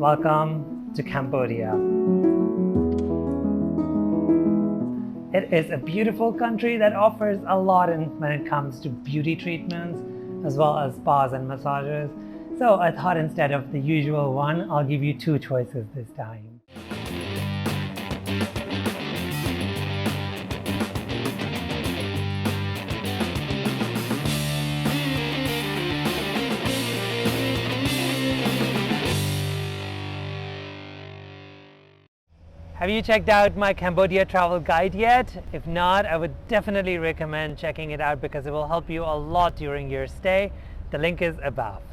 Welcome to Cambodia. It is a beautiful country that offers a lot when it comes to beauty treatments as well as spas and massages. So I thought instead of the usual one, I'll give you two choices this time. Have you checked out my Cambodia travel guide yet? If not, I would definitely recommend checking it out because it will help you a lot during your stay. The link is above.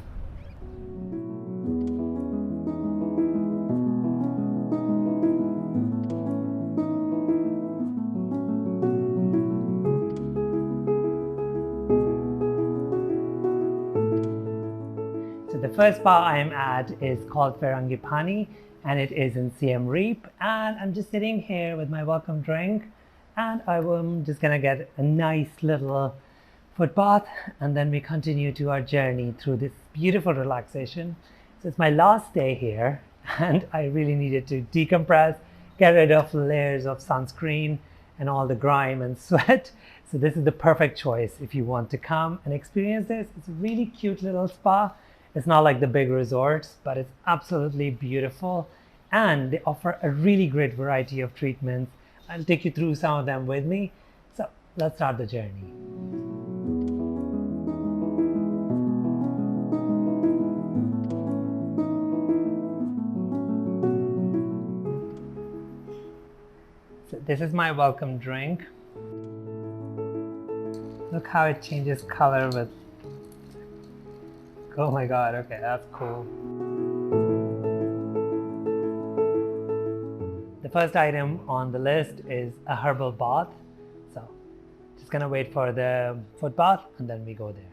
So the first spa I'm at is called Frangipani, and it is in Siem Reap, and I'm just sitting here with my welcome drink, and I'm just gonna get a nice little foot bath, and then we continue to our journey through this beautiful relaxation. So it's my last day here, and I really needed to decompress, get rid of layers of sunscreen and all the grime and sweat. So this is the perfect choice if you want to come and experience this. It's a really cute little spa. It's not like the big resorts, but it's absolutely beautiful, and they offer a really great variety of treatments. I'll take you through some of them with me. So let's start the journey. So this is my welcome drink. Look how it changes color with... Oh my god, okay, that's cool. The first item on the list is a herbal bath. So, just gonna wait for the foot bath and then we go there.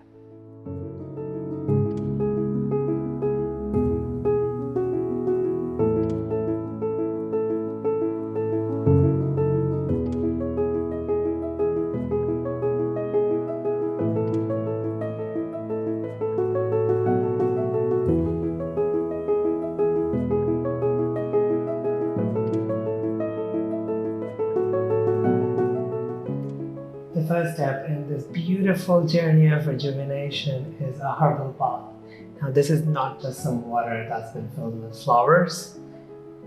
The first step in this beautiful journey of rejuvenation is a herbal bath. Now this is not just some water that's been filled with flowers.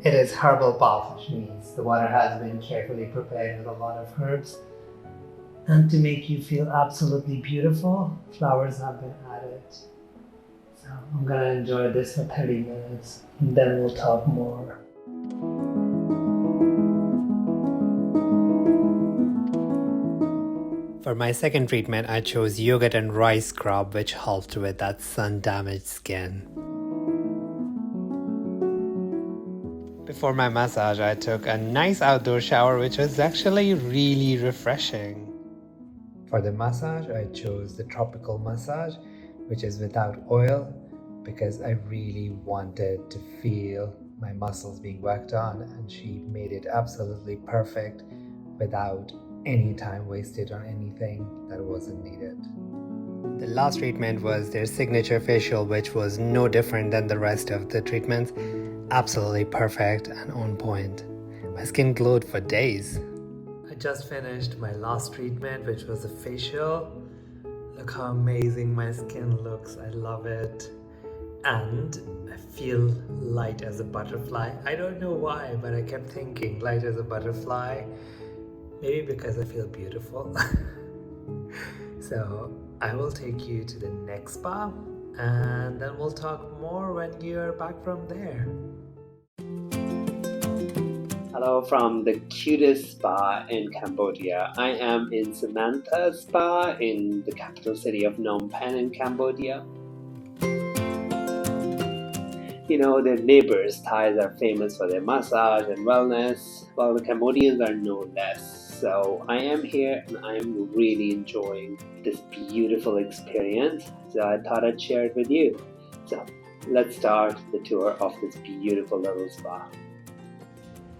It is herbal bath, which means the water has been carefully prepared with a lot of herbs. And to make you feel absolutely beautiful, flowers have been added. So I'm gonna enjoy this for 30 minutes and then we'll talk more. For my second treatment, I chose yogurt and rice scrub, which helped with that sun-damaged skin. Before my massage, I took a nice outdoor shower, which was actually really refreshing. For the massage, I chose the tropical massage, which is without oil, because I really wanted to feel my muscles being worked on, and she made it absolutely perfect without any time wasted on anything that wasn't needed. The last treatment was their signature facial, which was no different than the rest of the treatments. Absolutely perfect and on point. My skin glowed for days. I just finished my last treatment, which was a facial. Look how amazing my skin looks. I love it. And I feel light as a butterfly. I don't know why, but I kept thinking light as a butterfly. Maybe because I feel beautiful. So I will take you to the next spa and then we'll talk more when you're back from there. Hello from the cutest spa in Cambodia. I am in Samatha Spa in the capital city of Phnom Penh in Cambodia. You know, their neighbors, Thais, are famous for their massage and wellness, while the Cambodians are no less. So I am here and I am really enjoying this beautiful experience. So I thought I'd share it with you. So let's start the tour of this beautiful little spa.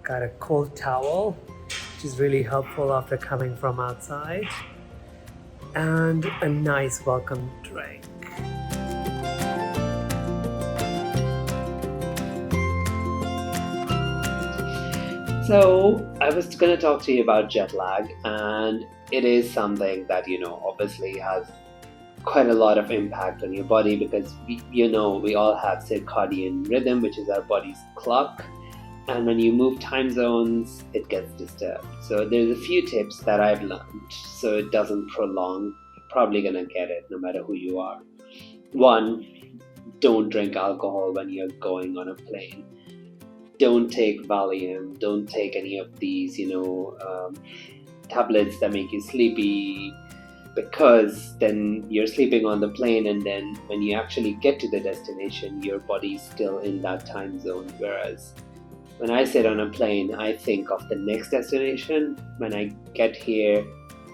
Got a cold towel, which is really helpful after coming from outside. And a nice welcome drink. So, I was going to talk to you about jet lag, and it is something that, obviously has quite a lot of impact on your body because, we all have circadian rhythm, which is our body's clock. And when you move time zones, it gets disturbed. So, there's a few tips that I've learned so it doesn't prolong. You're probably going to get it no matter who you are. One, don't drink alcohol when you're going on a plane. Don't take Valium, don't take any of these, tablets that make you sleepy, because then you're sleeping on the plane, and then when you actually get to the destination, your body's still in that time zone. Whereas when I sit on a plane, I think of the next destination. When I get here,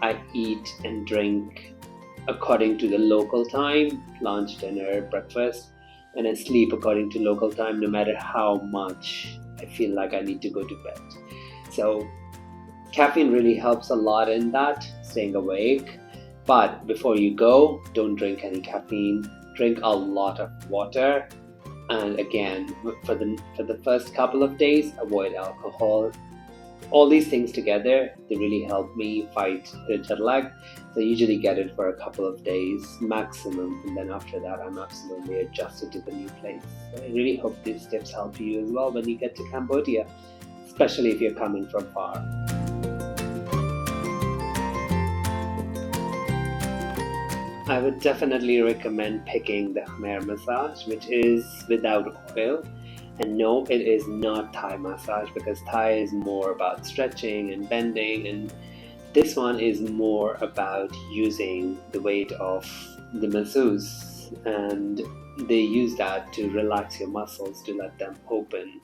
I eat and drink according to the local time, lunch, dinner, breakfast, and I sleep according to local time, no matter how much I feel like I need to go to bed. So caffeine really helps a lot in that, staying awake. But before you go, don't drink any caffeine. Drink a lot of water. And again, for the first couple of days, avoid alcohol. All these things together, they really help me fight the jet lag. So I usually get it for a couple of days maximum, and then after that I'm absolutely adjusted to the new place. So I really hope these tips help you as well when you get to Cambodia, especially if you're coming from far. I would definitely recommend picking the Khmer massage, which is without oil. And no, it is not Thai massage, because Thai is more about stretching and bending, and this one is more about using the weight of the masseuse, and they use that to relax your muscles, to let them open.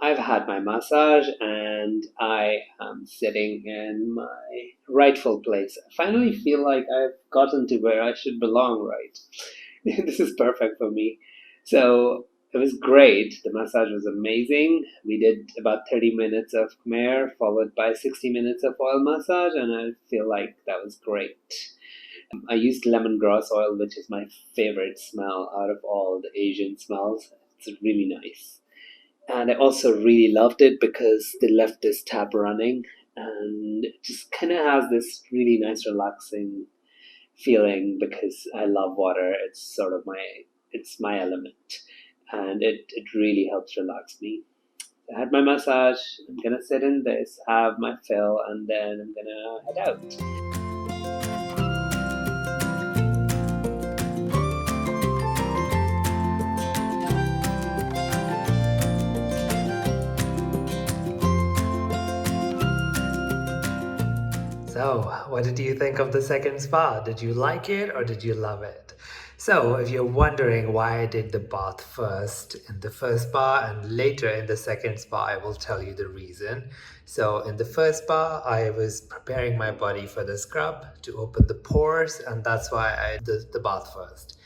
I've had my massage and I am sitting in my rightful place. I finally feel like I've gotten to where I should belong, right? This is perfect for me. So it was great. The massage was amazing. We did about 30 minutes of Khmer, followed by 60 minutes of oil massage, and I feel like that was great. I used lemongrass oil, which is my favorite smell out of all the Asian smells. It's really nice. And I also really loved it because they left this tap running, and it just kind of has this really nice relaxing feeling because I love water. It's my element, and it really helps relax me. I had my massage. I'm gonna sit in this, have my fill, and then I'm gonna head out. So, what did you think of the second spa? Did you like it or did you love it? So, if you're wondering why I did the bath first in the first spa and later in the second spa, I will tell you the reason. So, in the first spa, I was preparing my body for the scrub to open the pores, and that's why I did the bath first.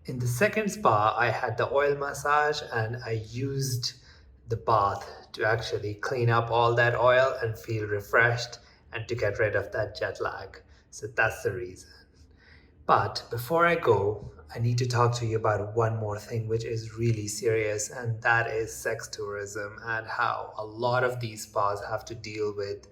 In the second spa, I had the oil massage and I used the bath to actually clean up all that oil and feel refreshed and to get rid of that jet lag. So that's the reason. But before I go, I need to talk to you about one more thing which is really serious, and that is sex tourism and how a lot of these spas have to deal with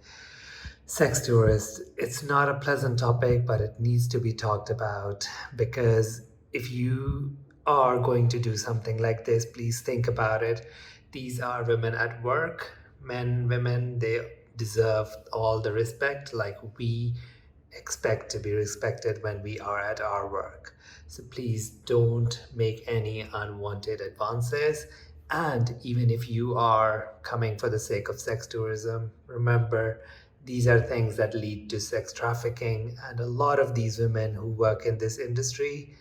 sex tourists. It's not a pleasant topic, but it needs to be talked about because if you are going to do something like this, please think about it. These are women at work, men, women, they deserve all the respect like we expect to be respected when we are at our work. So please don't make any unwanted advances. And even if you are coming for the sake of sex tourism, remember these are things that lead to sex trafficking. And a lot of these women who work in this industry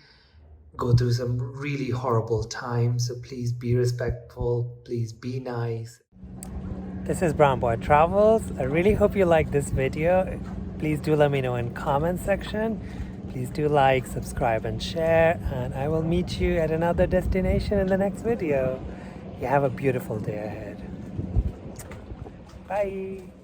go through some really horrible times. So please be respectful, please be nice. This is Brown Boy Travels. I really hope you like this video. please do let me know in comment section. Please do like, subscribe, and share, and I will meet you at another destination in the next video. You have a beautiful day ahead. Bye.